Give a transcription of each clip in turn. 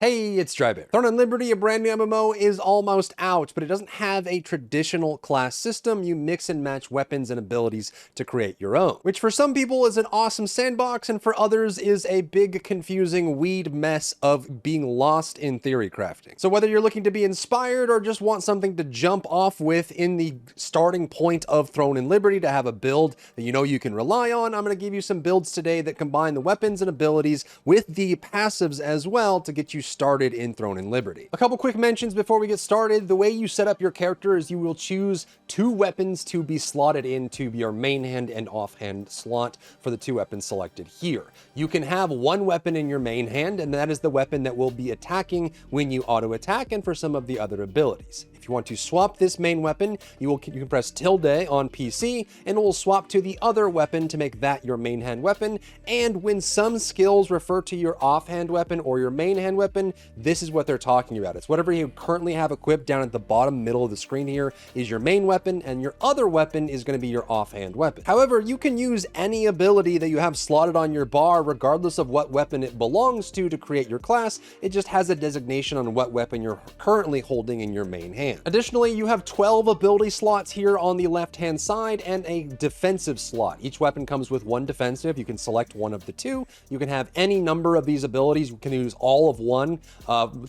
Hey, it's Drybear. Throne and Liberty, a brand new MMO, is almost out, but it doesn't have a traditional class system. You mix and match weapons and abilities to create your own, which for some people is an awesome sandbox, and for others is a big, confusing weed mess of being lost in theory crafting. So whether you're looking to be inspired or just want something to jump off with in the starting point of Throne and Liberty to have a build that you know you can rely on, I'm going to give you some builds today that combine the weapons and abilities with the passives as well to get you started in Throne and Liberty. A couple quick mentions before we get started. The way you set up your character is you will choose 2 weapons to be slotted into your main hand and offhand slot for the 2 weapons selected here. You can have 1 weapon in your main hand, and that is the weapon that will be attacking when you auto attack and for some of the other abilities. If you want to swap this main weapon, you can press tilde on PC and it will swap to the other weapon to make that your main hand weapon. And when some skills refer to your offhand weapon or your main hand weapon, this is what they're talking about. It's whatever you currently have equipped down at the bottom middle of the screen here is your main weapon, and your other weapon is going to be your offhand weapon. However, you can use any ability that you have slotted on your bar regardless of what weapon it belongs to create your class. It just has a designation on what weapon you're currently holding in your main hand. Additionally, you have 12 ability slots here on the left-hand side and a defensive slot. Each weapon comes with 1 defensive. You can select one of the 2. You can have any number of these abilities. You can use all of one,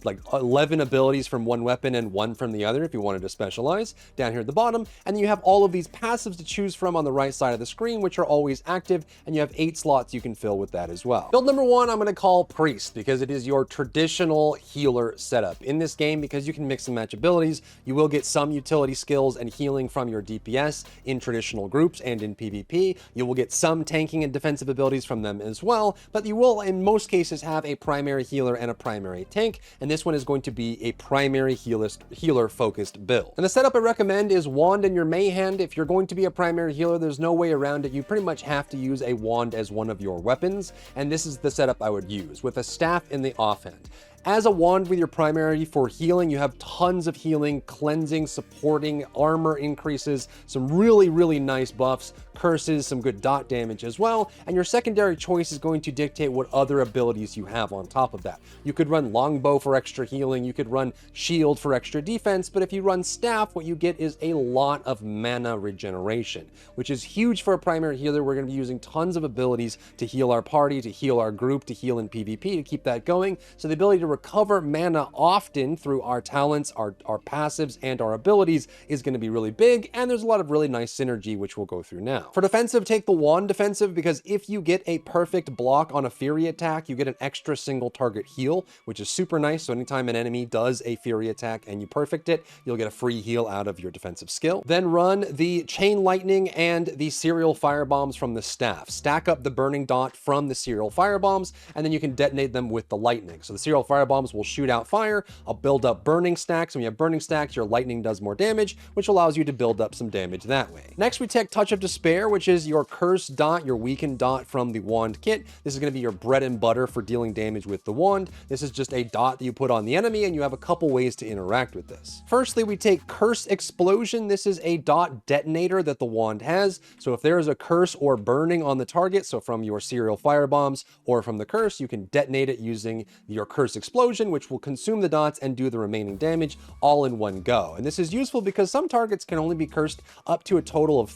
like 11 abilities from one weapon and 1 from the other if you wanted to specialize down here at the bottom. And then you have all of these passives to choose from on the right side of the screen, which are always active, and you have 8 slots you can fill with that as well. Build number 1, I'm going to call Priest because it is your traditional healer setup. In this game, because you can mix and match abilities, you will get some utility skills and healing from your DPS in traditional groups and in PvP. You will get some tanking and defensive abilities from them as well, but you will in most cases have a primary healer and a primary tank, and this one is going to be a primary healer focused build. And the setup I recommend is wand in your main hand. If you're going to be a primary healer, there's no way around it. You pretty much have to use a wand as one of your weapons, and this is the setup I would use with a staff in the offhand. As a wand with your primary for healing, you have tons of healing, cleansing, supporting, armor increases, some really nice buffs, curses, some good dot damage as well, and your secondary choice is going to dictate what other abilities you have on top of that. You could run longbow for extra healing, you could run shield for extra defense, but if you run staff, what you get is a lot of mana regeneration, which is huge for a primary healer. We're going to be using tons of abilities to heal our party, to heal our group, to heal in PvP, to keep that going. So the ability to recover mana often through our talents, our passives, and our abilities is going to be really big, and there's a lot of really nice synergy, which we'll go through now. For defensive, take the wand defensive, because if you get a perfect block on a Fury attack, you get an extra single target heal, which is super nice. So anytime an enemy does a Fury attack and you perfect it, you'll get a free heal out of your defensive skill. Then run the Chain Lightning and the Serial Firebombs from the staff. Stack up the Burning Dot from the Serial Firebombs, and then you can detonate them with the Lightning. So the Serial Firebombs will shoot out fire. I'll build up burning stacks. When you have burning stacks, your lightning does more damage, which allows you to build up some damage that way. Next, we take Touch of Despair, which is your cursed dot, your weakened dot from the wand kit. This is going to be your bread and butter for dealing damage with the wand. This is just a dot that you put on the enemy, and you have a couple ways to interact with this. Firstly, we take Curse Explosion. This is a dot detonator that the wand has. So if there is a curse or burning on the target, so from your Serial Firebombs or from the curse, you can detonate it using your Curse Explosion, which will consume the dots and do the remaining damage all in one go. And this is useful because some targets can only be cursed up to a total of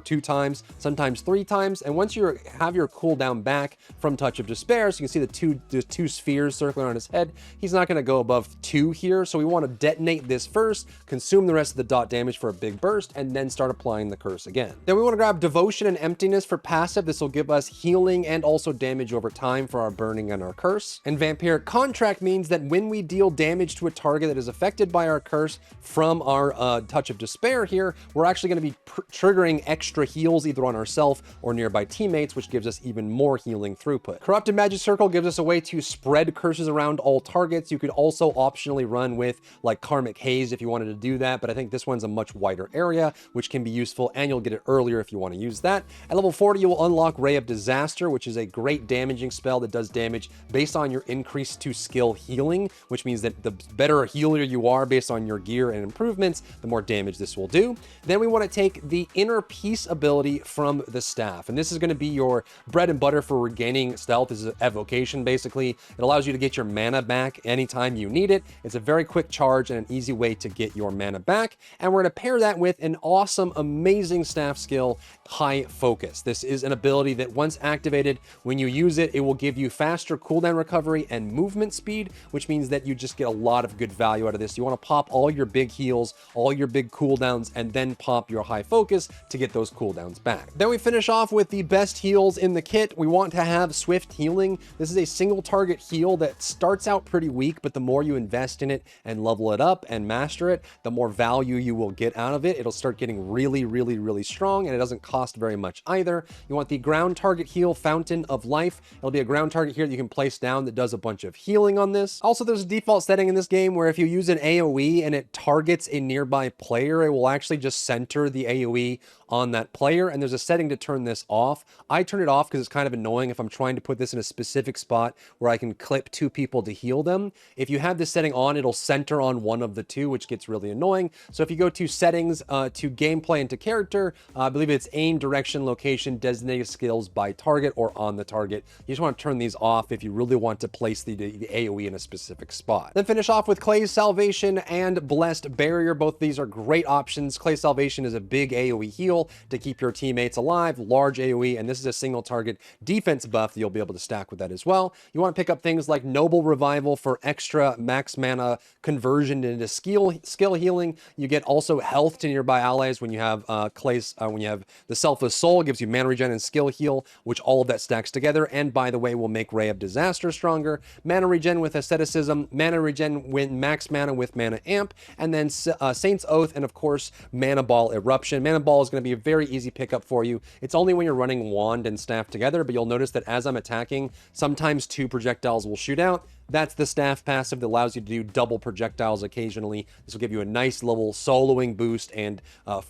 2 times, sometimes 3 times. And once you have your cooldown back from Touch of Despair, so you can see the two spheres circling around his head, he's not going to go above 2 here. So we want to detonate this first, consume the rest of the dot damage for a big burst, and then start applying the curse again. Then we want to grab Devotion and Emptiness for passive. This will give us healing and also damage over time for our burning and our curse. And Vampiric Contract means that when we deal damage to a target that is affected by our curse from our Touch of Despair here, we're actually going to be triggering extra heals either on ourselves or nearby teammates, which gives us even more healing throughput. Corrupted Magic Circle gives us a way to spread curses around all targets. You could also optionally run with like Karmic Haze if you wanted to do that, but I think this one's a much wider area, which can be useful, and you'll get it earlier if you want to use that. At level 40, you will unlock Ray of Disaster, which is a great damaging spell that does damage based on your increase to skill healing, which means that the better a healer you are based on your gear and improvements, the more damage this will do. Then we want to take the Inner Peace ability from the staff, and this is going to be your bread and butter for regaining stealth. This is an evocation, basically. It allows you to get your mana back anytime you need it. It's a very quick charge and an easy way to get your mana back, and we're going to pair that with an awesome, amazing staff skill, High Focus. This is an ability that once activated, when you use it, it will give you faster cooldown recovery and movement speed, which means that you just get a lot of good value out of this. You want to pop all your big heals, all your big cooldowns, and then pop your High Focus to get those cooldowns back. Then we finish off with the best heals in the kit. We want to have Swift Healing. This is a single target heal that starts out pretty weak, but the more you invest in it and level it up and master it, the more value you will get out of it. It'll start getting really, really, really strong, and it doesn't cost very much either. You want the ground target heal, Fountain of Life. It'll be a ground target here that you can place down that does a bunch of healing on this. Also, there's a default setting in this game where if you use an AoE and it targets a nearby player, it will actually just center the AoE on that player, and there's a setting to turn this off. I turn it off because it's kind of annoying if I'm trying to put this in a specific spot where I can clip 2 people to heal them. If you have this setting on, it'll center on one of the 2, which gets really annoying. So if you go to settings, to gameplay and to character, I believe it's aim, direction, location, designated skills by target or on the target. You just want to turn these off if you really want to place the AoE in a specific spot. Then finish off with Clay's Salvation and Blessed Barrier. Both of these are great options. Clay's Salvation is a big AoE heal to keep your teammates alive, large AoE, and this is a single target defense buff that you'll be able to stack with that as well. You want to pick up things like Noble Revival for extra max mana conversion into skill healing. You get also health to nearby allies when you have when you have the Selfless Soul, gives you mana regen and skill heal, which all of that stacks together, and by the way will make Ray of Disaster stronger. Mana regen with Asceticism, mana regen with max mana with Mana Amp, and then Saint's Oath, and of course Mana Ball Eruption. Mana Ball is going to be a very easy pickup for you. It's only when you're running wand and staff together, but you'll notice that as I'm attacking, sometimes 2 projectiles will shoot out. That's the staff passive that allows you to do double projectiles occasionally. This will give you a nice little soloing boost and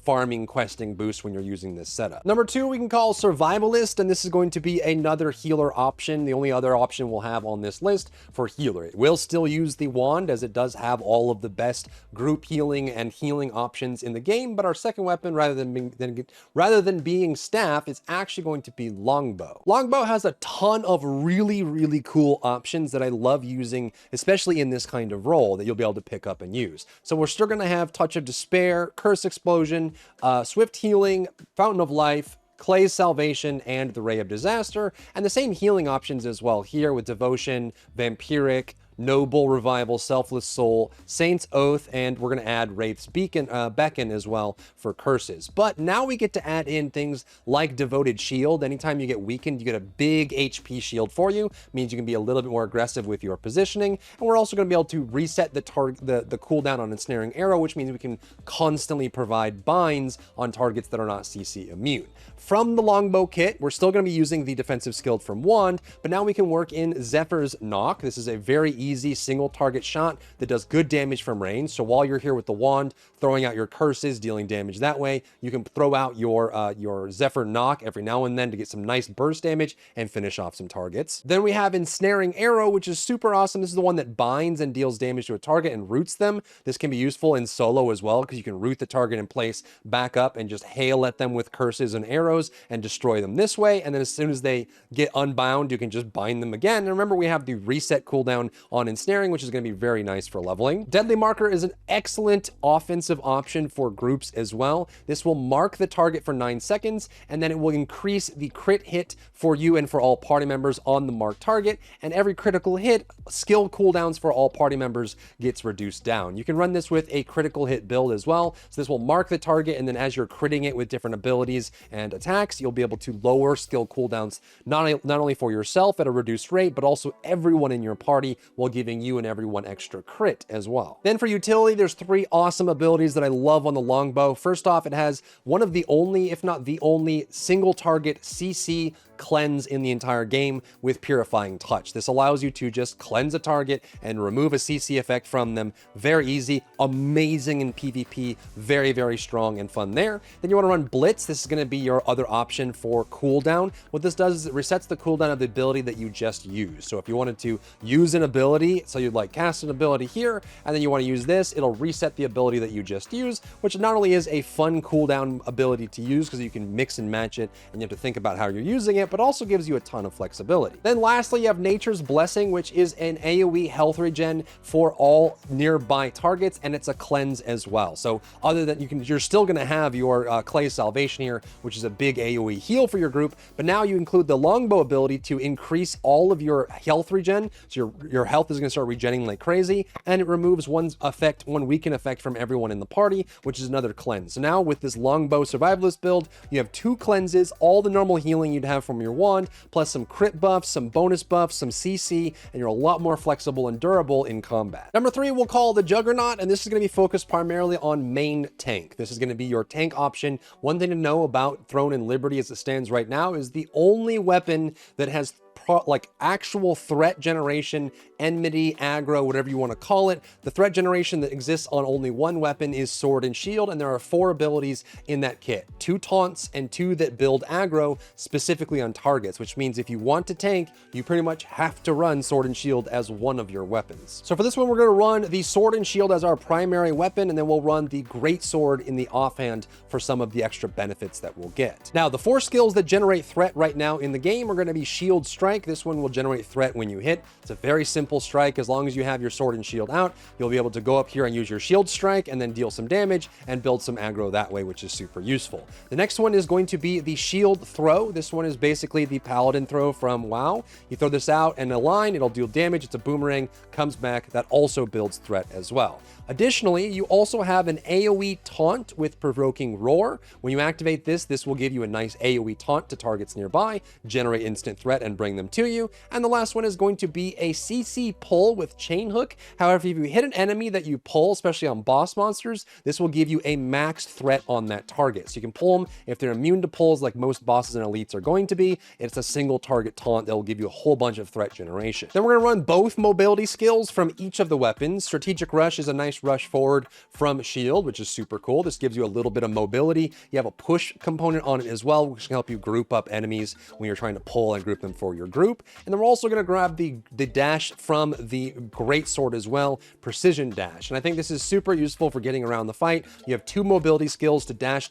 farming questing boost when you're using this setup. Number 2 we can call Survivalist, and this is going to be another healer option. The only other option we'll have on this list for healer. It will still use the wand as it does have all of the best group healing and healing options in the game, but our second weapon, rather than being staff, is actually going to be longbow. Longbow has a ton of really, really cool options that I love using, especially in this kind of role, that you'll be able to pick up and use. So we're still going to have Touch of Despair, Curse Explosion, Swift Healing, Fountain of Life, Clay's Salvation, and the Ray of Disaster, and the same healing options as well here with Devotion, Vampiric, Noble Revival, Selfless Soul, Saint's Oath, and we're going to add Wraith's Beacon, Beckon as well for curses. But now we get to add in things like Devoted Shield. Anytime you get weakened, you get a big HP shield for you. It means you can be a little bit more aggressive with your positioning. And we're also going to be able to reset the cooldown on Ensnaring Arrow, which means we can constantly provide binds on targets that are not CC immune. From the Longbow kit, we're still going to be using the defensive skill from Wand, but now we can work in Zephyr's Knock. This is a very easy single target shot that does good damage from range. So while you're here with the wand, throwing out your curses, dealing damage that way, you can throw out your Zephyr Knock every now and then to get some nice burst damage and finish off some targets. Then we have Ensnaring Arrow, which is super awesome. This is the one that binds and deals damage to a target and roots them. This can be useful in solo as well, because you can root the target in place, back up, and just hail at them with curses and arrows and destroy them this way. And then as soon as they get unbound, you can just bind them again. And remember, we have the reset cooldown on Ensnaring, which is going to be very nice for leveling. Deadly Marker is an excellent offensive option for groups as well. This will mark the target for 9 seconds, and then it will increase the crit hit for you and for all party members on the marked target. And every critical hit, skill cooldowns for all party members gets reduced down. You can run this with a critical hit build as well. So this will mark the target, and then as you're critting it with different abilities and attacks, you'll be able to lower skill cooldowns not only for yourself at a reduced rate, but also everyone in your party, while giving you and everyone extra crit as well. Then for utility, there's 3 awesome abilities that I love on the longbow. First off, it has one of the only, if not the only, single target CC cleanse in the entire game with Purifying Touch. This allows you to just cleanse a target and remove a CC effect from them. Very easy, amazing in PvP, very, very strong and fun there. Then you want to run Blitz. This is going to be your other option for cooldown. What this does is it resets the cooldown of the ability that you just used. So if you wanted to use an ability ability. So you'd like cast an ability here, and then you want to use this. It'll reset the ability that you just used, which not only is a fun cooldown ability to use because you can mix and match it and you have to think about how you're using it, but also gives you a ton of flexibility. Then lastly, you have Nature's Blessing, which is an AoE health regen for all nearby targets, and it's a cleanse as well. So other than you're still going to have your Clay's Salvation here, which is a big AoE heal for your group, but now you include the Longbow ability to increase all of your health regen. So your health is going to start regenerating like crazy, and it removes one weaken effect from everyone in the party, which is another cleanse. So now with this Longbow Survivalist build, you have 2 cleanses, all the normal healing you'd have from your wand, plus some crit buffs, some bonus buffs, some CC, and you're a lot more flexible and durable in combat. Number 3, we'll call the Juggernaut, and this is going to be focused primarily on main tank. This is going to be your tank option. One thing to know about Throne and Liberty as it stands right now is the only weapon that has like actual threat generation, enmity, aggro, whatever you want to call it. The threat generation that exists on only one weapon is Sword and Shield, and there are 4 abilities in that kit. 2 taunts and 2 that build aggro specifically on targets, which means if you want to tank, you pretty much have to run Sword and Shield as one of your weapons. So for this one, we're going to run the Sword and Shield as our primary weapon, and then we'll run the Great Sword in the offhand for some of the extra benefits that we'll get. Now, the 4 skills that generate threat right now in the game are going to be Shield Strike. This one will generate threat when you hit. It's a very simple strike. As long as you have your Sword and Shield out, you'll be able to go up here and use your Shield Strike and then deal some damage and build some aggro that way, which is super useful. The next one is going to be the Shield Throw. This one is basically the Paladin Throw from WoW. You throw this out in a line, it'll deal damage. It's a boomerang, comes back. That also builds threat as well. Additionally, you also have an AoE taunt with Provoking Roar. When you activate this, this will give you a nice AoE taunt to targets nearby, generate instant threat, and bring them to you. And the last one is going to be a CC pull with Chain Hook. However, if you hit an enemy that you pull, especially on boss monsters, this will give you a maxed threat on that target. So you can pull them if they're immune to pulls like most bosses and elites are going to be. It's a single target taunt that will give you a whole bunch of threat generation. Then we're going to run both mobility skills from each of the weapons. Strategic Rush is a nice rush forward from Shield, which is super cool. This gives you a little bit of mobility. You have a push component on it as well, which can help you group up enemies when you're trying to pull and group them for your group. And then we're also going to grab the dash from the Great Sword as well, Precision Dash. And I think this is super useful for getting around the fight. You have 2 mobility skills to dash,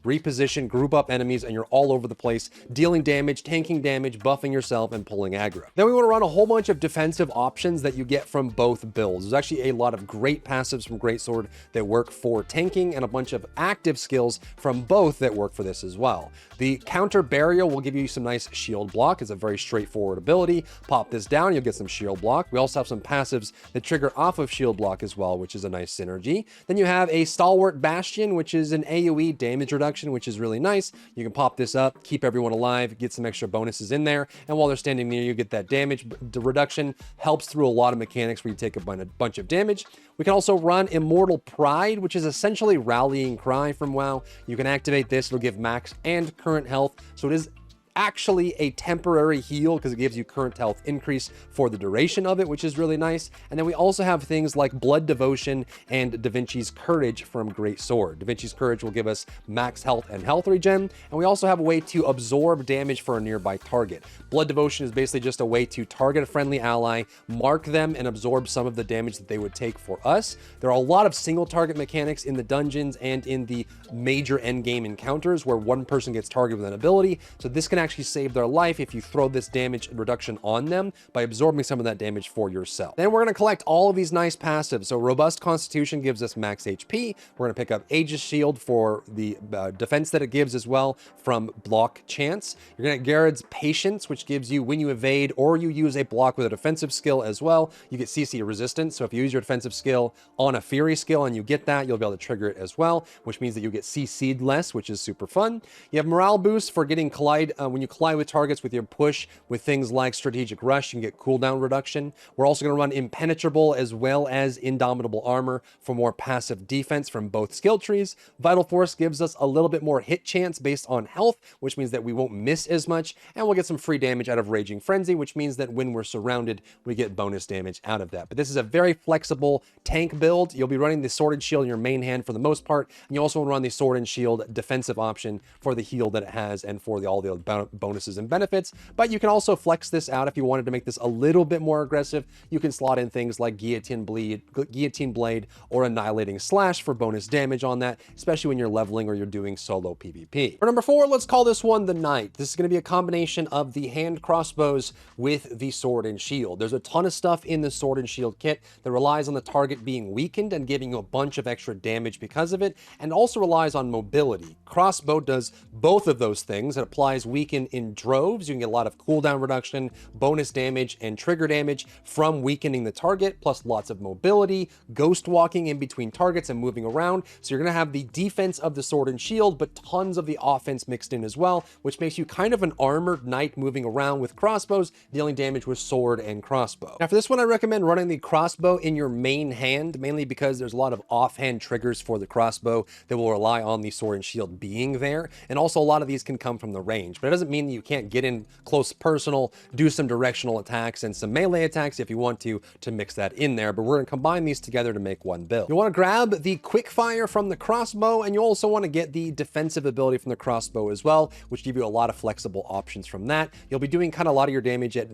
reposition, group up enemies, and you're all over the place, dealing damage, tanking damage, buffing yourself, and pulling aggro. Then we want to run a whole bunch of defensive options that you get from both builds. There's actually a lot of great passives from Greatsword that work for tanking, and a bunch of active skills from both that work for this as well. The Counter Burial will give you some nice shield block. It's a very straightforward ability. Pop this down, you'll get some shield block. We also have some passives that trigger off of shield block as well, which is a nice synergy. Then you have a Stalwart Bastion, which is an AoE damage reduction, which is really nice. You can pop this up, keep everyone alive, get some extra bonuses in there, and while they're standing near you, get that damage reduction. Helps through a lot of mechanics where you take a bunch of damage. We can also run Immortal Pride, which is essentially Rallying Cry from WoW. You can activate this, it'll give max and current health, so it is actually a temporary heal because it gives you current health increase for the duration of it, which is really nice. And then we also have things like Blood Devotion and Da Vinci's Courage from Great Sword. Da Vinci's Courage will give us max health and health regen, and we also have a way to absorb damage for a nearby target. Blood Devotion is basically just a way to target a friendly ally, mark them, and absorb some of the damage that they would take for us. There are a lot of single target mechanics in the dungeons and in the major endgame encounters where one person gets targeted with an ability, so this can actually save their life if you throw this damage reduction on them by absorbing some of that damage for yourself. Then we're going to collect all of these nice passives. So Robust Constitution gives us max HP. We're going to pick up Aegis Shield for the defense that it gives as well from block chance. You're going to get Garrett's Patience, which gives you when you evade or you use a block with a defensive skill as well, you get CC resistance. So if you use your defensive skill on a Fury skill and you get that, you'll be able to trigger it as well, which means that you get CC'd less, which is super fun. You have Morale Boost for getting collide when you collide with targets with your push with things like Strategic Rush, you can get cooldown reduction. We're also going to run Impenetrable as well as Indomitable Armor for more passive defense from both skill trees. Vital Force gives us a little bit more hit chance based on health, which means that we won't miss as much, and we'll get some free damage out of Raging Frenzy, which means that when we're surrounded, we get bonus damage out of that. But this is a very flexible tank build. You'll be running the Sword and Shield in your main hand for the most part, and you also want to run the Sword and Shield defensive option for the heal that it has and for all the of bonuses and benefits, but you can also flex this out if you wanted to make this a little bit more aggressive. You can slot in things like Guillotine Blade or Annihilating Slash for bonus damage on that, especially when you're leveling or you're doing solo PvP. For number 4, let's call this one the Knight. This is going to be a combination of the hand crossbows with the sword and shield. There's a ton of stuff in the sword and shield kit that relies on the target being weakened and giving you a bunch of extra damage because of it, and also relies on mobility. Crossbow does both of those things. It applies weaken in droves. You can get a lot of cooldown reduction, bonus damage, and trigger damage from weakening the target, plus lots of mobility, ghost walking in between targets and moving around. So you're going to have the defense of the sword and shield, but tons of the offense mixed in as well, which makes you kind of an armored knight moving around with crossbows, dealing damage with sword and crossbow. Now for this one, I recommend running the crossbow in your main hand, mainly because there's a lot of offhand triggers for the crossbow that will rely on the sword and shield being there. And also a lot of these can come from the range, but it doesn't mean that you can't get in close personal, do some directional attacks and some melee attacks if you want to mix that in there. But we're going to combine these together to make one build. You want to grab the quick fire from the crossbow, and you also want to get the defensive ability from the crossbow as well, which give you a lot of flexible options from that. You'll be doing kind of a lot of your damage at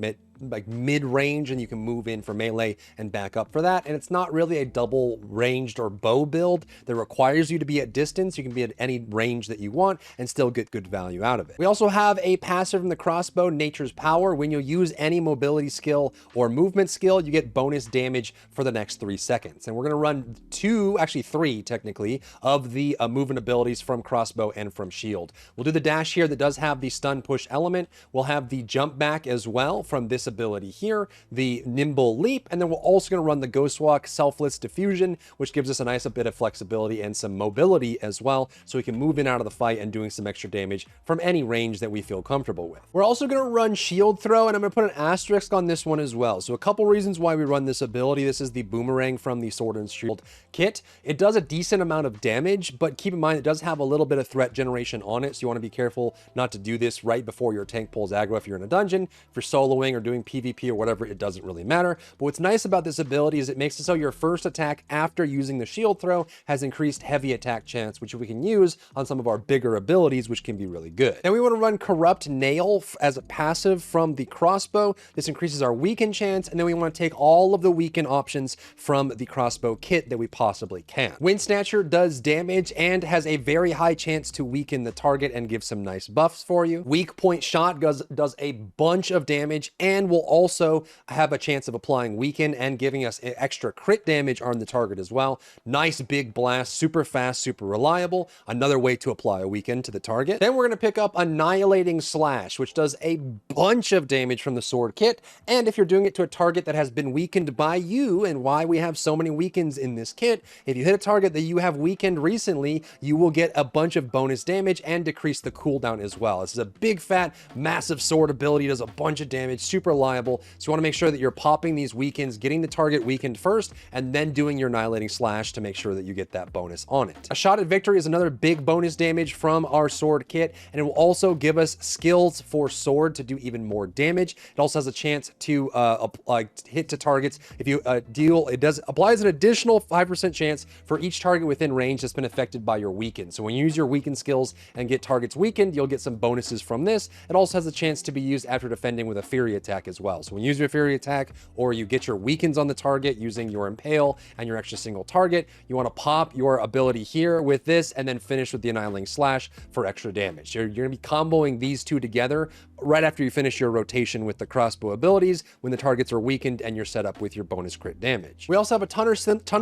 mid-range, and you can move in for melee and back up for that. And it's not really a double ranged or bow build that requires you to be at distance. You can be at any range that you want and still get good value out of it. We also have a passive from the crossbow, Nature's Power. When you use any mobility skill or movement skill, you get bonus damage for the next 3 seconds. And we're going to run 2, actually 3 technically, of the movement abilities from crossbow and from shield. We'll do the dash here that does have the stun push element. We'll have the jump back as well from this ability here, the nimble leap, and then we're also going to run the ghost walk, selfless diffusion, which gives us a nice bit of flexibility and some mobility as well, so we can move in out of the fight and doing some extra damage from any range that we feel comfortable with. We're also going to run shield throw, and I'm going to put an asterisk on this one as well. So a couple reasons why we run this ability. This is the boomerang from the sword and shield kit. It does a decent amount of damage, but keep in mind it does have a little bit of threat generation on it, so you want to be careful not to do this right before your tank pulls aggro if you're in a dungeon. For soloing or doing PvP or whatever, it doesn't really matter. But what's nice about this ability is it makes it so your first attack after using the shield throw has increased heavy attack chance, which we can use on some of our bigger abilities, which can be really good. Then we want to run Corrupt Nail as a passive from the crossbow. This increases our weaken chance, and then we want to take all of the weaken options from the crossbow kit that we possibly can. Wind Snatcher does damage and has a very high chance to weaken the target and give some nice buffs for you. Weak Point Shot does a bunch of damage and will also have a chance of applying weaken and giving us extra crit damage on the target as well. Nice big blast, super fast, super reliable. Another way to apply a weaken to the target. Then we're going to pick up Annihilating Slash, which does a bunch of damage from the sword kit. And if you're doing it to a target that has been weakened by you, and why we have so many weakens in this kit, if you hit a target that you have weakened recently, you will get a bunch of bonus damage and decrease the cooldown as well. This is a big, fat, massive sword ability, does a bunch of damage, super reliable. So you want to make sure that you're popping these weakens, getting the target weakened first, and then doing your Annihilating Slash to make sure that you get that bonus on it. A Shot at Victory is another big bonus damage from our sword kit, and it will also give us skills for sword to do even more damage. It also has a chance to hit to targets. If you applies an additional 5% chance for each target within range that's been affected by your weaken. So when you use your weaken skills and get targets weakened, you'll get some bonuses from this. It also has a chance to be used after defending with a Fury attack as well. So when you use your Fury attack, or you get your weakens on the target using your Impale and your extra single target, you want to pop your ability here with this and then finish with the Annihilating Slash for extra damage. You're going to be comboing these two together right after you finish your rotation with the crossbow abilities when the targets are weakened and you're set up with your bonus crit damage. We also have a ton of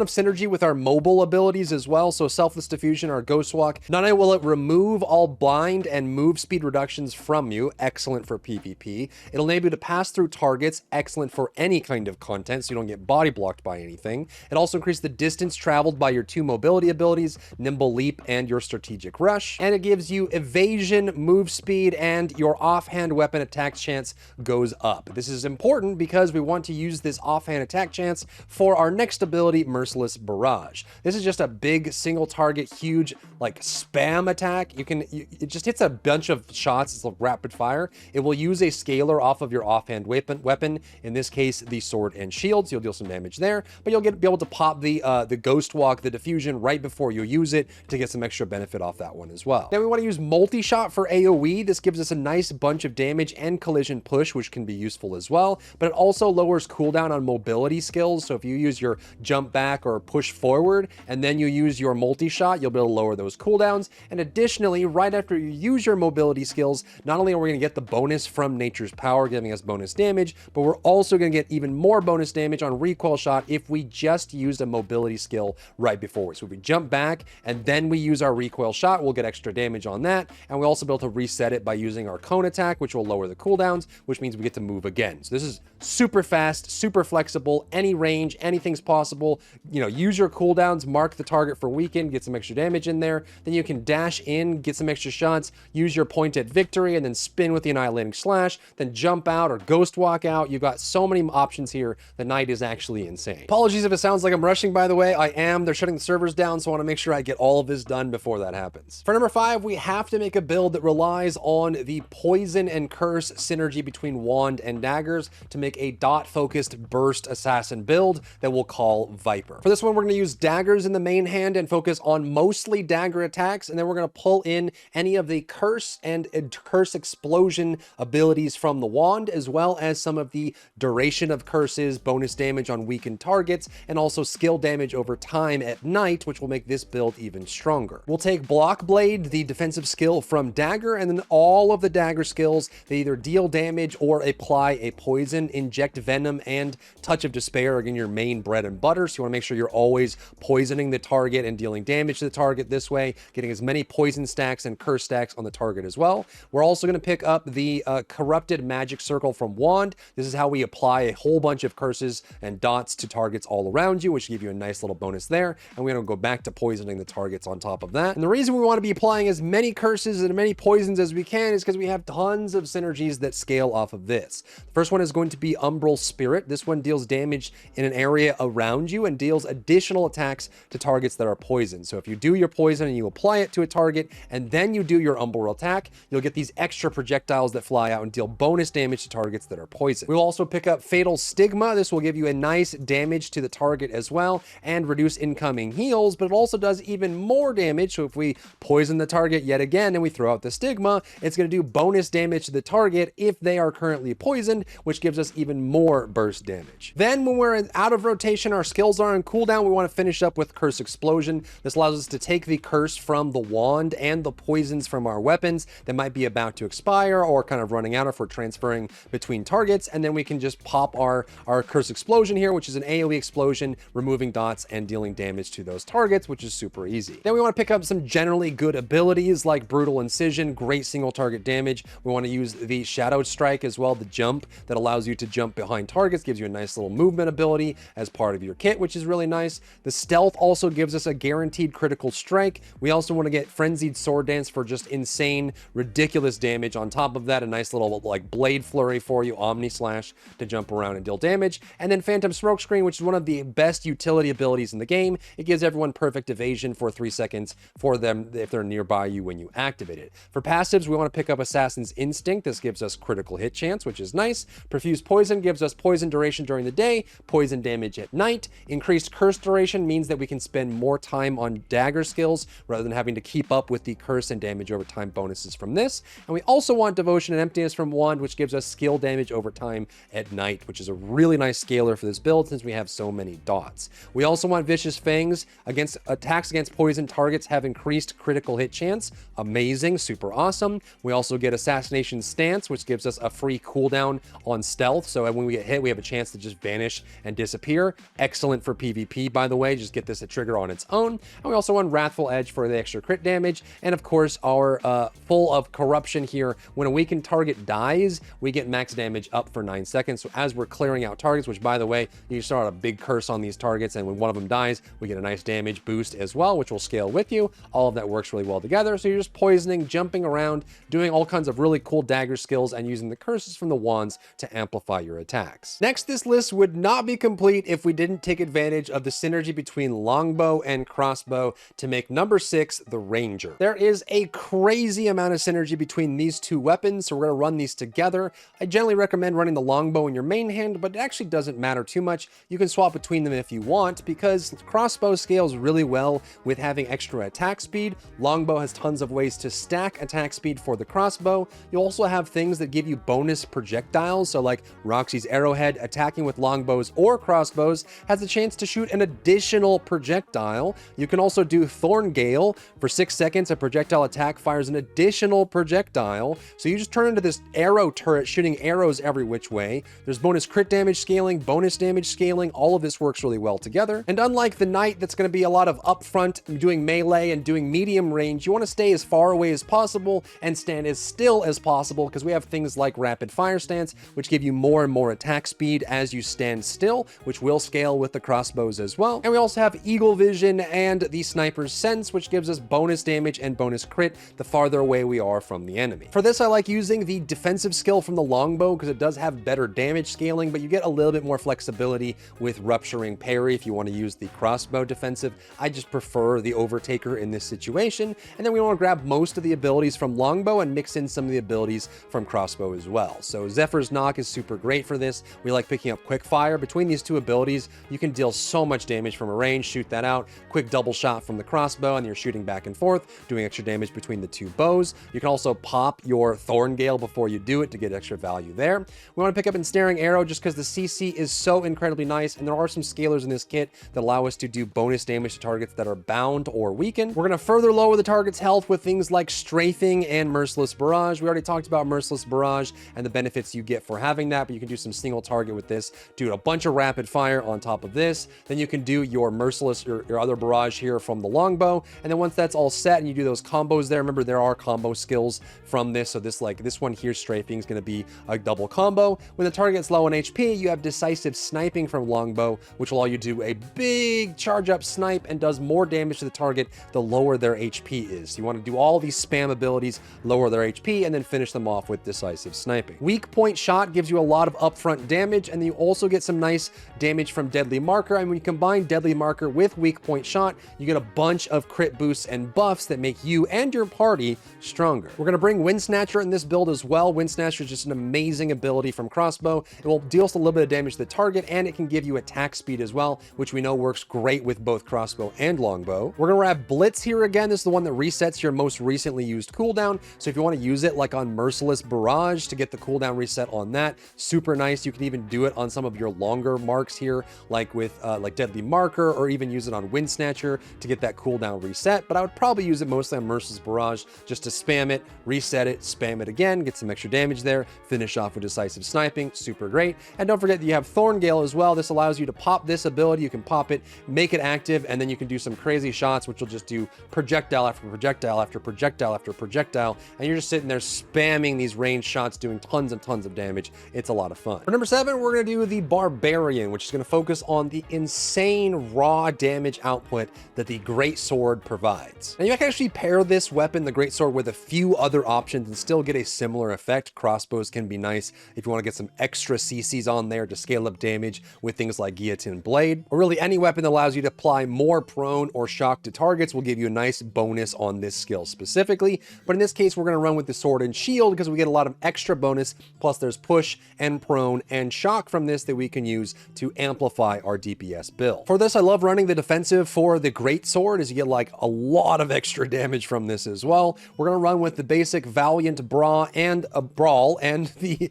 synergy with our mobile abilities as well. So Selfless Diffusion, our Ghost Walk, not only will it remove all blind and move speed reductions from you, excellent for PvP. It'll enable you to pass through targets, excellent for any kind of content, so you don't get body blocked by anything. It also increases the distance traveled by your 2 mobility abilities, Nimble Leap and your Strategic Rush. And it gives you evasion, move speed, and your offhand weapon attack chance goes up. This is important because we want to use this offhand attack chance for our next ability, Merciless Barrage. This is just a big single target, huge like spam attack. It just hits a bunch of shots. It's like rapid fire. It will use a scalar off of your offhand hand weapon, in this case, the sword and shield, so you'll deal some damage there, but you'll be able to pop the Ghost Walk, the diffusion, right before you use it to get some extra benefit off that one as well. Then we want to use multi-shot for AoE. This gives us a nice bunch of damage and collision push, which can be useful as well, but it also lowers cooldown on mobility skills, so if you use your jump back or push forward, and then you use your multi-shot, you'll be able to lower those cooldowns. And additionally, right after you use your mobility skills, not only are we going to get the bonus from Nature's Power, giving us bonus damage, but we're also going to get even more bonus damage on recoil shot if we just used a mobility skill right before. So if we jump back and then we use our recoil shot, we'll get extra damage on that. And we'll also be able to reset it by using our cone attack, which will lower the cooldowns, which means we get to move again. So this is super fast, super flexible, any range, anything's possible. You know, use your cooldowns, mark the target for weaken, get some extra damage in there. Then you can dash in, get some extra shots, use your point at victory, and then spin with the annihilating slash, then jump out or ghost walk out. You've got so many options here. The Knight is actually insane. Apologies if it sounds like I'm rushing, by the way. I am. They're shutting the servers down, so I want to make sure I get all of this done before that happens. For number 5, we have to make a build that relies on the poison and curse synergy between wand and daggers to make a dot-focused burst assassin build that we'll call Viper. For this one, we're going to use daggers in the main hand and focus on mostly dagger attacks, and then we're going to pull in any of the curse and curse explosion abilities from the wand, as well as some of the duration of curses, bonus damage on weakened targets, and also skill damage over time at night, which will make this build even stronger. We'll take Block Blade, the defensive skill from dagger, and then all of the dagger skills, they either deal damage or apply a poison, inject venom, and touch of despair, again, your main bread and butter. So you want to make sure you're always poisoning the target and dealing damage to the target this way, getting as many poison stacks and curse stacks on the target as well. We're also going to pick up the corrupted magic circle from wand. This is how we apply a whole bunch of curses and dots to targets all around you, which give you a nice little bonus there. And we're going to go back to poisoning the targets on top of that. And the reason we want to be applying as many curses and many poisons as we can is because we have tons of synergies that scale off of this. The first one is going to be Umbral Spirit. This one deals damage in an area around you and deals additional attacks to targets that are poisoned. So if you do your poison and you apply it to a target and then you do your Umbral attack, you'll get these extra projectiles that fly out and deal bonus damage to targets that are poisoned. We'll also pick up Fatal Stigma. This will give you a nice damage to the target as well and reduce incoming heals, but it also does even more damage. So if we poison the target yet again and we throw out the Stigma, it's going to do bonus damage to the target if they are currently poisoned, which gives us even more burst damage. Then when we're out of rotation, our skills are on cooldown, we want to finish up with Curse Explosion. This allows us to take the curse from the wand and the poisons from our weapons that might be about to expire or kind of running out if we're transferring between targets, and then we can just pop our Curse Explosion here, which is an AoE explosion, removing dots and dealing damage to those targets, which is super easy. Then we want to pick up some generally good abilities like Brutal Incision, great single target damage. We want to use the Shadow Strike as well, the jump that allows you to jump behind targets, gives you a nice little movement ability as part of your kit, which is really nice. The Stealth also gives us a guaranteed critical strike. We also want to get Frenzied Sword Dance for just insane, ridiculous damage. On top of that, a nice little like Blade Flurry for you, Omni Slash to jump around and deal damage. And then Phantom Smokescreen, which is one of the best utility abilities in the game. It gives everyone perfect evasion for 3 seconds for them if they're nearby you when you activate it. For passives, we want to pick up Assassin's Instinct. This gives us critical hit chance, which is nice. Profuse Poison gives us poison duration during the day, poison damage at night. Increased curse duration means that we can spend more time on dagger skills rather than having to keep up with the curse and damage over time bonuses from this. And we also want Devotion and Emptiness from wand, which gives us skill damage over time at night, which is a really nice scaler for this build since we have so many dots. We also want Vicious Fangs. Against attacks against poison targets have increased critical hit chance. Amazing, super awesome. We also get Assassination Stance, which gives us a free cooldown on stealth. So when we get hit, we have a chance to just vanish and disappear. Excellent for PvP, by the way. Just get this a trigger on its own. And we also want Wrathful Edge for the extra crit damage. And of course, our Full of Corruption here. When a weakened target dies, we get max damage up for 9 seconds. So as we're clearing out targets, which by the way, you start a big curse on these targets, and when one of them dies, we get a nice damage boost as well, which will scale with you. All of that works really well together. So you're just poisoning, jumping around, doing all kinds of really cool dagger skills, and using the curses from the wands to amplify amplify your attacks. Next, this list would not be complete if we didn't take advantage of the synergy between longbow and crossbow to make number 6 the ranger. There is a crazy amount of synergy between these two weapons, so we're going to run these together. I generally recommend running the longbow in your main hand, but it actually doesn't matter too much. You can swap between them if you want, because crossbow scales really well with having extra attack speed. Longbow has tons of ways to stack attack speed for the crossbow. You'll also have things that give you bonus projectiles, so like Roxy's arrowhead attacking with longbows or crossbows has a chance to shoot an additional projectile. You can also do Thorn Gale. For 6 seconds, a projectile attack fires an additional projectile, so you just turn into this arrow turret shooting arrows every which way. There's bonus crit damage scaling, bonus damage scaling. All of this works really well together. And unlike the knight, that's going to be a lot of upfront doing melee and doing medium range, you want to stay as far away as possible and stand as still as possible, because we have things like rapid fire stance, which give you more and more attack speed as you stand still, which will scale with the crossbows as well. And we also have eagle vision and the sniper's sense, which gives us bonus damage and bonus crit the farther away we are from the enemy. For this, I like using the defensive skill from the longbow because it does have better damage scaling, but you get a little bit more flexibility with rupturing parry if you want to use the crossbow defensive. I just prefer the overtaker in this situation. And then we want to grab most of the abilities from longbow and mix in some of the abilities from crossbow as well. So Zephyr's Knock is super great for this. We like picking up quick fire. Between these two abilities, you can deal so much damage from a range, shoot that out, quick double shot from the crossbow, and you're shooting back and forth, doing extra damage between the two bows. You can also pop your Thorn Gale before you do it to get extra value there. We want to pick up Ensnaring Arrow just because the CC is so incredibly nice, and there are some scalers in this kit that allow us to do bonus damage to targets that are bound or weakened. We're going to further lower the target's health with things like Strafing and Merciless Barrage. We already talked about Merciless Barrage and the benefits you get for having that, but you can do some single target with this, do a bunch of rapid fire on top of this. Then you can do your Merciless, your other barrage here from the longbow, and then once that's all set and you do those combos there, remember there are combo skills from this, so this one here, Strafing, is going to be a double combo. When the target's low on HP, you have Decisive Sniping from longbow, which will allow you to do a big charge up snipe and does more damage to the target the lower their HP is. So you want to do all these spam abilities, lower their HP, and then finish them off with Decisive Sniping. Weak Point Shot gives you a lot of upfront damage, and then you also get some nice damage from Deadly Marker. And when you combine Deadly Marker with Weak Point Shot, you get a bunch of crit boosts and buffs that make you and your party stronger. We're going to bring Wind Snatcher in this build as well. Wind Snatcher is just an amazing ability from crossbow. It will deal a little bit of damage to the target, and it can give you attack speed as well, which we know works great with both crossbow and longbow. We're going to have Blitz here again. This is the one that resets your most recently used cooldown. So if you want to use it like on Merciless Barrage to get the cooldown reset on that, super nice. You can even do it on some of your longer marks here, like with like Deadly Marker, or even use it on Wind Snatcher to get that cooldown reset. But I would probably use it mostly on Merciless Barrage just to spam it, reset it, spam it again, get some extra damage there, finish off with Decisive Sniping, super great. And don't forget that you have Thorn Gale as well. This allows you to pop this ability. You can pop it, make it active, and then you can do some crazy shots, which will just do projectile after projectile after projectile after projectile, and you're just sitting there spamming these ranged shots, doing tons and tons of damage. It's a lot of fun. For number 7, we're going to do the Barbarian, which is going to focus on the insane raw damage output that the Great Sword provides. Now you can actually pair this weapon, the Great Sword, with a few other options and still get a similar effect. Crossbows can be nice if you want to get some extra CCs on there to scale up damage with things like Guillotine Blade, or really any weapon that allows you to apply more prone or shock to targets will give you a nice bonus on this skill specifically. But in this case, we're going to run with the Sword and Shield because we get a lot of extra bonus, plus there's push and prone and shock from this that we can use to amplify our DPS build. For this, I love running the defensive for the Great Sword, as you get like a lot of extra damage from this as well. We're going to run with the basic Valiant Brawl and the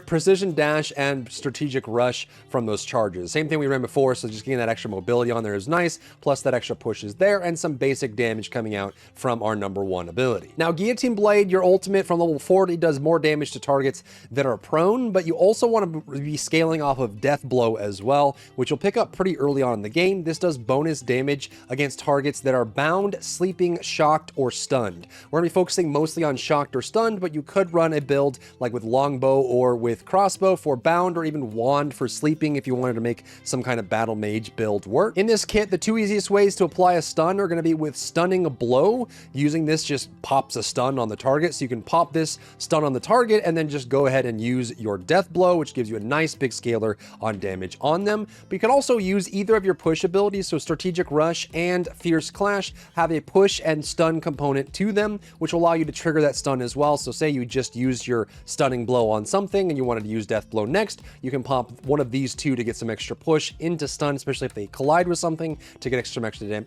Precision Dash and Strategic Rush from those charges. Same thing we ran before, so just getting that extra mobility on there is nice, plus that extra push is there, and some basic damage coming out from our number 1 ability. Now, Guillotine Blade, your ultimate from level 40, does more damage to targets that are prone, but you also want to be scaling off of Death Blow as well, which you'll pick up pretty early on in the game. This does bonus damage against targets that are bound, sleeping, shocked, or stunned. We're going to be focusing mostly on shocked or stunned, but you could run a build like with longbow or with crossbow for bound, or even wand for sleeping if you wanted to make some kind of battle mage build work. In this kit, the 2 easiest ways to apply a stun are going to be with Stunning Blow. Using this just pops a stun on the target, so you can pop this, stun on the target, and then just go ahead and use your Death Death Blow, which gives you a nice big scalar on damage on them. But you can also use either of your push abilities, so Strategic Rush and Fierce Clash have a push and stun component to them, which will allow you to trigger that stun as well. So say you just used your stunning blow on something and you wanted to use Death Blow next, you can pop one of these two to get some extra push into stun, especially if they collide with something, to get extra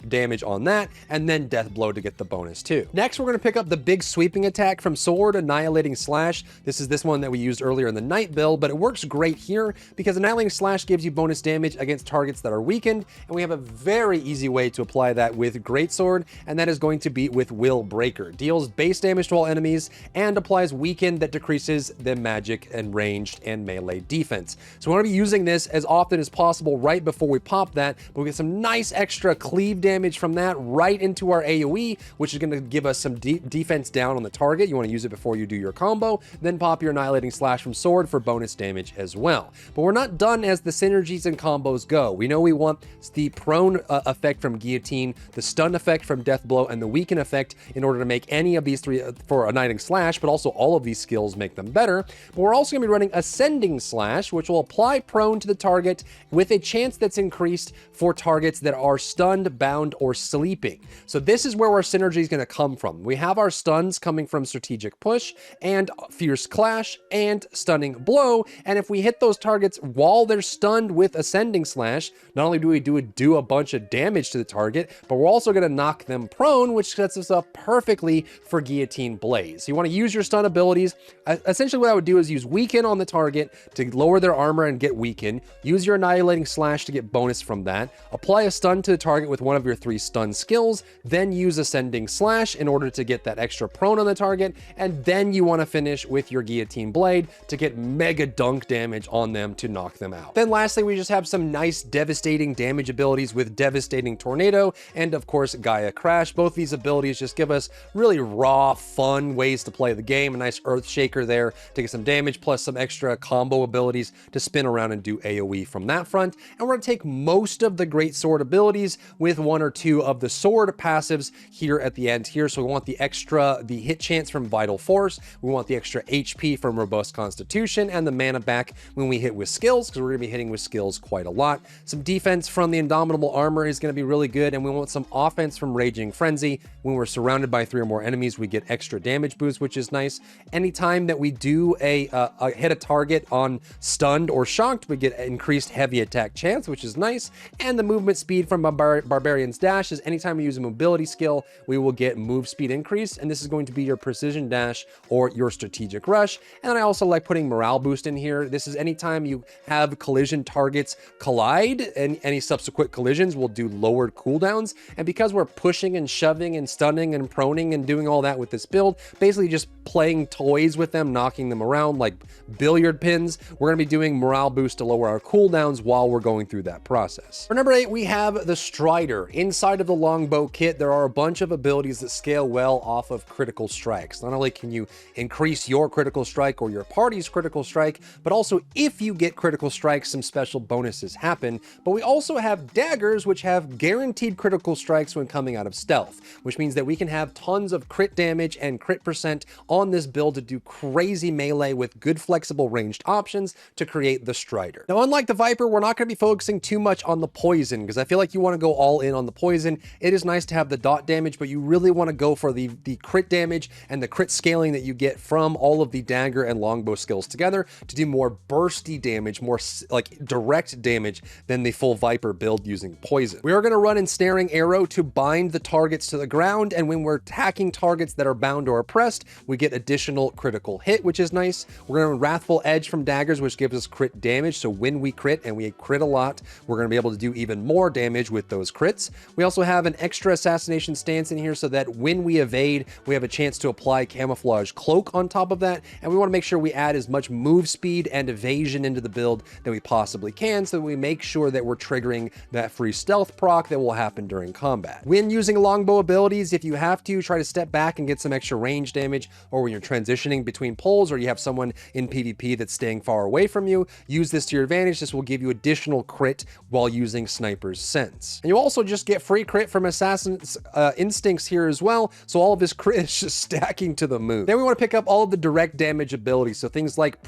damage on that, and then Death Blow to get the bonus too. Next, we're going to pick up the big sweeping attack from Sword, Annihilating Slash. This is this one that we used earlier in the Night build, but it works great here because Annihilating Slash gives you bonus damage against targets that are weakened, and we have a very easy way to apply that with Greatsword, and that is going to be with Will Breaker. Deals base damage to all enemies and applies weakened that decreases the magic and ranged and melee defense. So we want to be using this as often as possible right before we pop that, but we get some nice extra cleave damage from that right into our AoE, which is going to give us some defense down on the target. You want to use it before you do your combo, then pop your Annihilating Slash from Sword for bonus damage as well. But we're not done as the synergies and combos go. We know we want the prone effect from Guillotine, the stun effect from Death Blow, and the weaken effect in order to make any of these three for Annihilating Slash, but also all of these skills make them better. But we're also going to be running Ascending Slash, which will apply prone to the target with a chance that's increased for targets that are stunned, bound, or sleeping. So this is where our synergy is going to come from. We have our stuns coming from Strategic Push and Fierce Clash and Stunning Blow, and if we hit those targets while they're stunned with Ascending Slash, not only do we do a bunch of damage to the target, but we're also going to knock them prone, which sets us up perfectly for Guillotine Blaze. So you want to use your stun abilities. Essentially what I would do is use Weaken on the target to lower their armor and get weaken, use your Annihilating Slash to get bonus from that, apply a stun to the target with one of your 3 stun skills, then use Ascending Slash in order to get that extra prone on the target, and then you want to finish with your Guillotine Blade to get mega dunk damage on them to knock them out. Then lastly, we just have some nice devastating damage abilities with Devastating Tornado and of course Gaia Crash. Both these abilities just give us really raw, fun ways to play the game. A nice Earth Shaker there to get some damage, plus some extra combo abilities to spin around and do AoE from that front. And we're going to take most of the Great Sword abilities with 1 or 2 of the sword passives here at the end here. So we want the hit chance from Vital Force, we want the extra HP from Robust Constitution, and the mana back when we hit with skills, because we're going to be hitting with skills quite a lot. Some defense from the Indomitable Armor is going to be really good, and we want some offense from Raging Frenzy. When we're surrounded by 3 or more enemies, we get extra damage boost, which is nice. Anytime that we do hit a target on stunned or shocked, we get increased heavy attack chance, which is nice. And the movement speed from Barbarian's Dash is anytime we use a mobility skill, we will get move speed increase, and this is going to be your Precision Dash or your Strategic Rush. And then I also like putting morale boost in here. This is anytime you have collision targets collide, and any subsequent collisions will do lowered cooldowns. And because we're pushing and shoving and stunning and proning and doing all that with this build, basically just playing toys with them, knocking them around like billiard pins, we're going to be doing morale boost to lower our cooldowns while we're going through that process. For number 8, we have the Strider. Inside of the Longbow kit, there are a bunch of abilities that scale well off of critical strikes. Not only can you increase your critical strike or your party's critical strike, but also if you get critical strikes, some special bonuses happen. But we also have daggers, which have guaranteed critical strikes when coming out of stealth, which means that we can have tons of crit damage and crit percent on this build to do crazy melee with good flexible ranged options to create the Strider. Now, unlike the Viper, we're not going to be focusing too much on the poison, because I feel like you want to go all in on the poison. It is nice to have the dot damage, but you really want to go for the crit damage and the crit scaling that you get from all of the dagger and longbow skills together to do more bursty damage, more like direct damage than the full Viper build using poison. We are going to run Ensnaring Arrow to bind the targets to the ground, and when we're attacking targets that are bound or oppressed, we get additional critical hit, which is nice. We're going to Wrathful Edge from daggers, which gives us crit damage, so when we crit, and we crit a lot, we're going to be able to do even more damage with those crits. We also have an extra Assassination Stance in here so that when we evade, we have a chance to apply Camouflage Cloak on top of that, and we want to make sure we add as much move speed and evasion into the build that we possibly can, so that we make sure that we're triggering that free stealth proc that will happen during combat. When using longbow abilities, if you have to, try to step back and get some extra range damage, or when you're transitioning between poles, or you have someone in PvP that's staying far away from you, use this to your advantage. This will give you additional crit while using Sniper's Sense. And you also just get free crit from Assassin's Instincts here as well, so all of this crit is just stacking to the moon. Then we want to pick up all of the direct damage abilities, so things like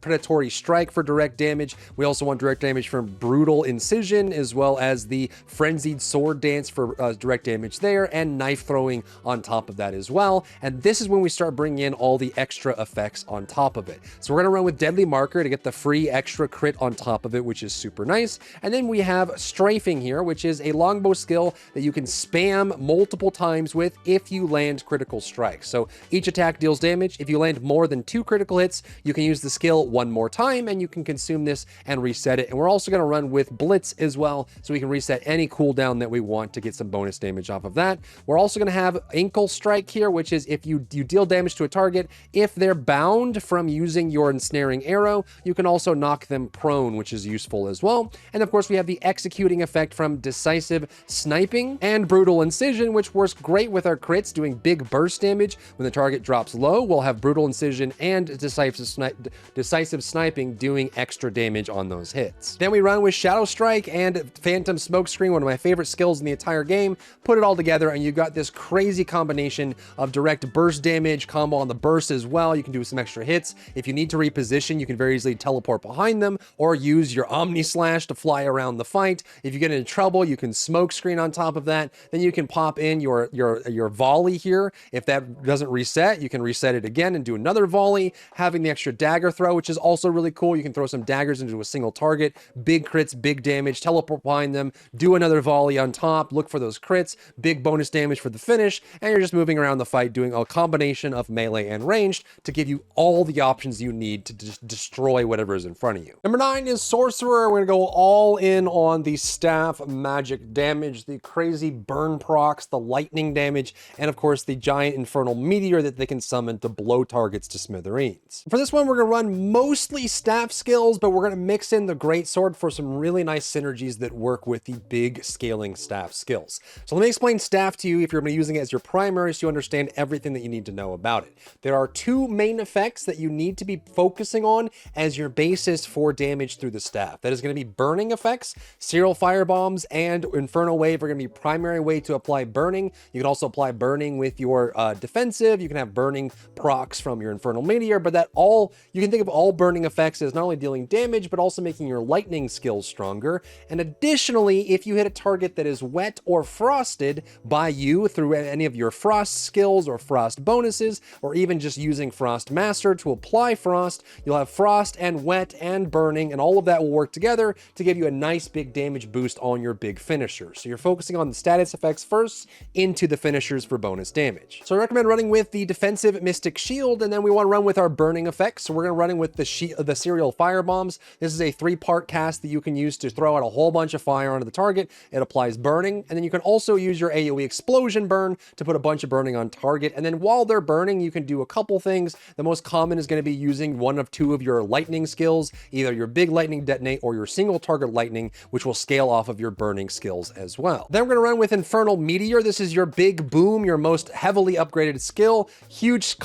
predatory strike for direct damage. We also want direct damage from brutal incision, as well as the frenzied sword dance for direct damage there, and knife throwing on top of that as well. And this is when we start bringing in all the extra effects on top of it. So we're gonna run with Deadly Marker to get the free extra crit on top of it, which is super nice. And then we have Strafing here, which is a longbow skill that you can spam multiple times with if you land critical strikes. So each attack deals damage. If you land more than 2 critical hits, you can use the skill one more time and you can consume this and reset it. And we're also going to run with Blitz as well, so we can reset any cooldown that we want to get some bonus damage off of that. We're also going to have Ankle Strike here, which is if you deal damage to a target, if they're bound from using your ensnaring arrow, you can also knock them prone, which is useful as well. And of course, we have the executing effect from Decisive Sniping and Brutal Incision, which works great with our crits, doing big burst damage. When the target drops low, we'll have Brutal Incision and Decisive Sniping doing extra damage on those hits. Then we run with Shadow Strike and Phantom Smokescreen, one of my favorite skills in the entire game. Put it all together and you've got this crazy combination of direct burst damage, combo on the burst as well. You can do some extra hits. If you need to reposition, you can very easily teleport behind them or use your Omni Slash to fly around the fight. If you get into trouble, you can Smokescreen on top of that. Then you can pop in your volley here. If that doesn't reset, you can reset it again and do another volley. Having the extra dagger throw, which is also really cool. You can throw some daggers into a single target, big crits, big damage, teleport behind them, do another volley on top, look for those crits, big bonus damage for the finish, and you're just moving around the fight doing a combination of melee and ranged to give you all the options you need to just destroy whatever is in front of you. Number 9 is Sorcerer. We're gonna go all in on the staff magic damage, the crazy burn procs, the lightning damage, and of course the giant infernal meteor that they can summon to blow targets to smithereens. For this one, we're gonna run mostly staff skills, but we're gonna mix in the greatsword for some really nice synergies that work with the big scaling staff skills. So let me explain staff to you if you're gonna be using it as your primary, so you understand everything that you need to know about it. There are 2 main effects that you need to be focusing on as your basis for damage through the staff. That is gonna be burning effects. Serial Firebombs and Infernal Wave are gonna be primary way to apply burning. You can also apply burning with your defensive. You can have burning procs from your Infernal Meteor, but you can think of all burning effects as not only dealing damage, but also making your lightning skills stronger. And additionally, if you hit a target that is wet or frosted by you through any of your frost skills or frost bonuses, or even just using Frost Master to apply frost, you'll have frost and wet and burning, and all of that will work together to give you a nice big damage boost on your big finisher. So you're focusing on the status effects first into the finishers for bonus damage. So I recommend running with the defensive Mystic Shield, and then we want to run with our burning effects. So we're going to run with the Serial Firebombs. This is a 3-part cast that you can use to throw out a whole bunch of fire onto the target. It applies burning, and then you can also use your AoE Explosion Burn to put a bunch of burning on target. And then while they're burning, you can do a couple things. The most common is going to be using one of 2 of your lightning skills, either your big lightning detonate or your single target lightning, which will scale off of your burning skills as well. Then we're going to run with Infernal Meteor. This is your big boom, your most heavily upgraded skill. Huge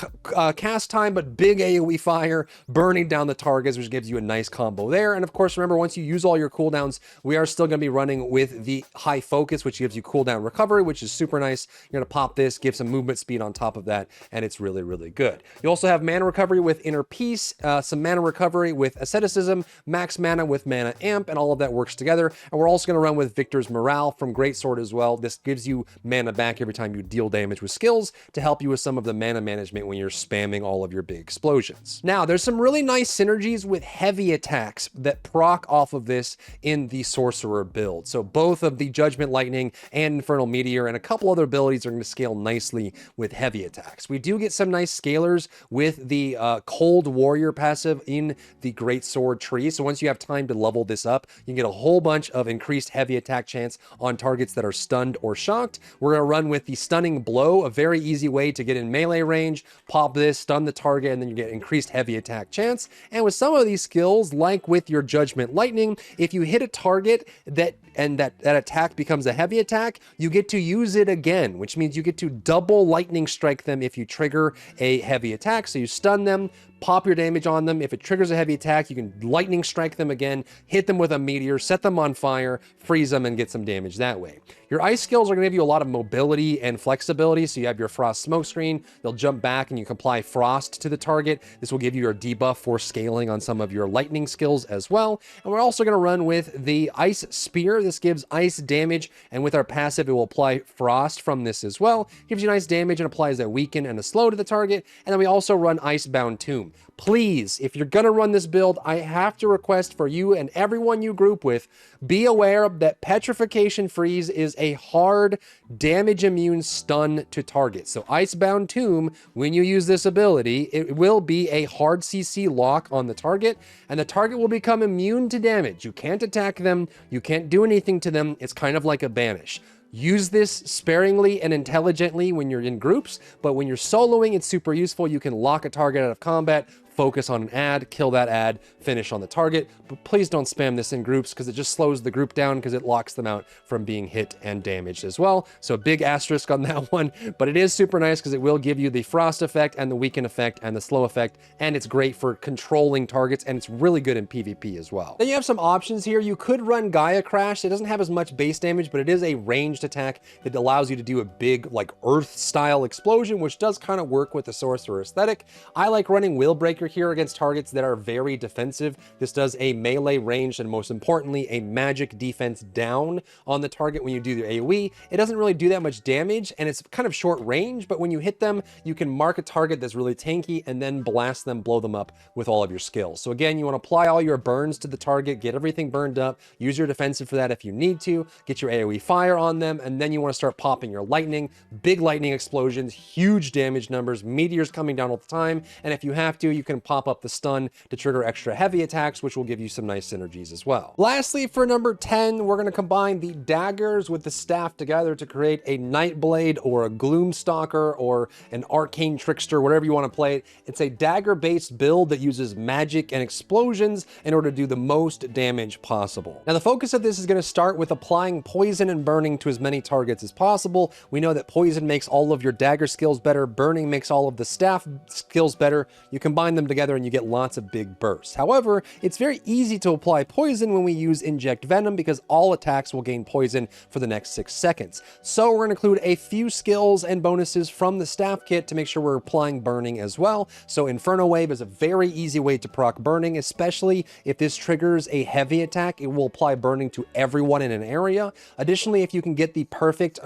cast time, but big AoE fire, burning down the targets, which gives you a nice combo there. And of course, remember, once you use all your cooldowns, we are still going to be running with the High Focus, which gives you cooldown recovery, which is super nice. You're going to pop this, give some movement speed on top of that, and it's really, really good. You also have mana recovery with Inner Peace, some mana recovery with Asceticism, max mana with Mana Amp, and all of that works together. And we're also going to run with Victor's Morale from Greatsword as well. This gives you mana back every time you deal damage with skills to help you with some of the mana management when you're spamming all of your big explosions. Now, there's some really nice synergies with heavy attacks that proc off of this in the Sorcerer build. So both of the Judgment Lightning and Infernal Meteor and a couple other abilities are going to scale nicely with heavy attacks. We do get some nice scalers with the Cold Warrior passive in the Greatsword tree. So once you have time to level this up, you can get a whole bunch of increased heavy attack chance on targets that are stunned or shocked. We're going to run with the Stunning Blow, a very easy way to get in melee range, pop this, stun the target, and then you get increased heavy attack chance. And with some of these skills, like with your Judgment Lightning, if you hit a target that and that attack becomes a heavy attack, you get to use it again, which means you get to double lightning strike them if you trigger a heavy attack. So you stun them, pop your damage on them. If it triggers a heavy attack, you can lightning strike them again, hit them with a meteor, set them on fire, freeze them, and get some damage that way. Your ice skills are going to give you a lot of mobility and flexibility. So you have your frost smoke screen, they'll jump back and you can apply frost to the target. This will give you your debuff for scaling on some of your lightning skills as well. And we're also going to run with the ice spear. This gives ice damage, and with our passive, it will apply frost from this as well. Gives you nice damage and applies a weaken and a slow to the target. And then we also run Icebound Tomb. Please, if you're going to run this build, I have to request for you and everyone you group with, be aware that Petrification Freeze is a hard damage immune stun to target. So Icebound Tomb, when you use this ability, it will be a hard CC lock on the target, and the target will become immune to damage. You can't attack them, you can't do anything to them. It's kind of like a banish. Use this sparingly and intelligently when you're in groups, but when you're soloing, it's super useful. You can lock a target out of combat, focus on an ad, kill that ad, finish on the target. But please don't spam this in groups because it just slows the group down because it locks them out from being hit and damaged as well. So big asterisk on that one, but it is super nice because it will give you the frost effect and the weaken effect and the slow effect, and it's great for controlling targets, and it's really good in PvP as well. Then you have some options here. You could run Gaia Crash. It doesn't have as much base damage, but it is a ranged attack that allows you to do a big like Earth style explosion, which does kind of work with the Sorcerer aesthetic. I like running Wheel Breaker here against targets that are very defensive. This does a melee range and most importantly a magic defense down on the target when you do your AoE. It doesn't really do that much damage and it's kind of short range, but when you hit them, you can mark a target that's really tanky and then blast them, blow them up with all of your skills. So again, you want to apply all your burns to the target, get everything burned up, use your defensive for that if you need to, get your AoE fire on them, and then you want to start popping your lightning, big lightning explosions, huge damage numbers, meteors coming down all the time, and if you have to, you can pop up the stun to trigger extra heavy attacks, which will give you some nice synergies as well. Lastly, for number 10, we're going to combine the daggers with the staff together to create a Nightblade or a Gloomstalker or an Arcane Trickster, whatever you want to play it. It's a dagger-based build that uses magic and explosions in order to do the most damage possible. Now, the focus of this is going to start with applying poison and burning to as many targets as possible. We know that poison makes all of your dagger skills better, burning makes all of the staff skills better. You combine them together and you get lots of big bursts. However, it's very easy to apply poison when we use Inject Venom because all attacks will gain poison for the next 6 seconds. So we're going to include a few skills and bonuses from the staff kit to make sure we're applying burning as well. So Inferno Wave is a very easy way to proc burning, especially if this triggers a heavy attack. It will apply burning to everyone in an area. Additionally, if you can get the perfect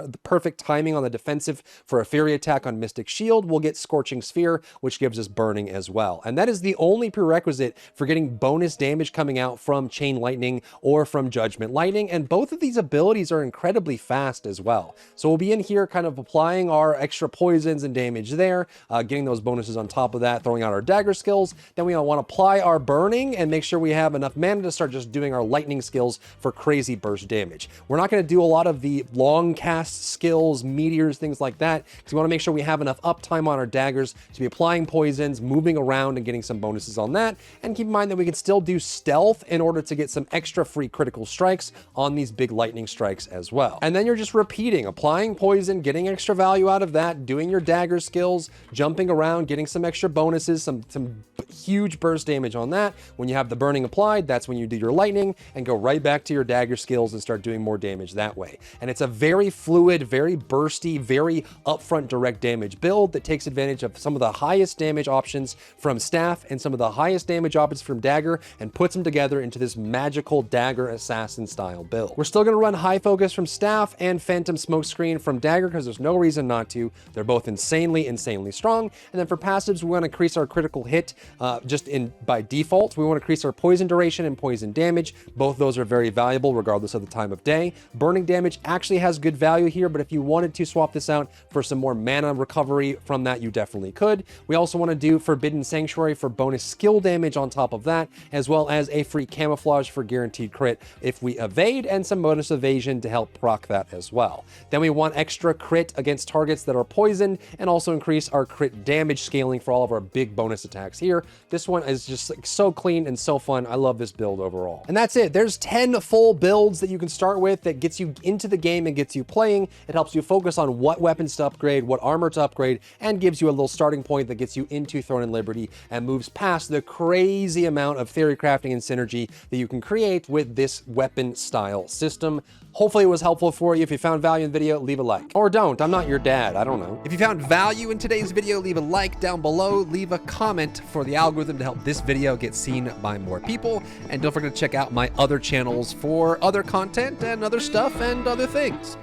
timing on the defensive for a Fury attack on Mystic Shield, we'll get Scorching Sphere, which gives us burning as well. And that is the only prerequisite for getting bonus damage coming out from Chain Lightning or from Judgment Lightning, and both of these abilities are incredibly fast as well. So we'll be in here kind of applying our extra poisons and damage there, getting those bonuses on top of that, throwing out our dagger skills. Then we want to apply our burning and make sure we have enough mana to start just doing our lightning skills for crazy burst damage. We're not going to do a lot of the long cast skills, meteors, things like that, because we want to make sure we have enough uptime on our daggers to be applying poisons, moving around and getting some bonuses on that. And keep in mind that we can still do stealth in order to get some extra free critical strikes on these big lightning strikes as well. And then you're just repeating, applying poison, getting extra value out of that, doing your dagger skills, jumping around, getting some extra bonuses, some huge burst damage on that. When you have the burning applied, that's when you do your lightning and go right back to your dagger skills and start doing more damage that way. And it's a very fluid, very bursty, very upfront direct damage build that takes advantage of some of the highest damage options from staff and some of the highest damage options from dagger and puts them together into this magical dagger assassin style build. We're still going to run high focus from staff and phantom smokescreen from dagger because there's no reason not to. They're both insanely strong. And then for passives, we want to increase our critical hit by default. We want to increase our poison duration and poison damage. Both those are very valuable regardless of the time of day. Burning damage actually has good value here, but if you wanted to swap this out for some more mana recovery from that, you definitely could. We also want to do Forbidden Sanctuary Sanctuary for bonus skill damage on top of that, as well as a free camouflage for guaranteed crit if we evade, and some bonus evasion to help proc that as well. Then we want extra crit against targets that are poisoned, and also increase our crit damage scaling for all of our big bonus attacks here. This one is just like so clean and so fun. I love this build overall. And that's it. There's 10 full builds that you can start with that gets you into the game and gets you playing. It helps you focus on what weapons to upgrade, what armor to upgrade, and gives you a little starting point that gets you into Throne and Liberty and moves past the crazy amount of theory crafting and synergy that you can create with this weapon style system. Hopefully it was helpful for you. If you found value in the video, leave a like. Or don't. I'm not your dad. I don't know. If you found value in today's video, leave a like down below. Leave a comment for the algorithm to help this video get seen by more people. And don't forget to check out my other channels for other content and other stuff and other things.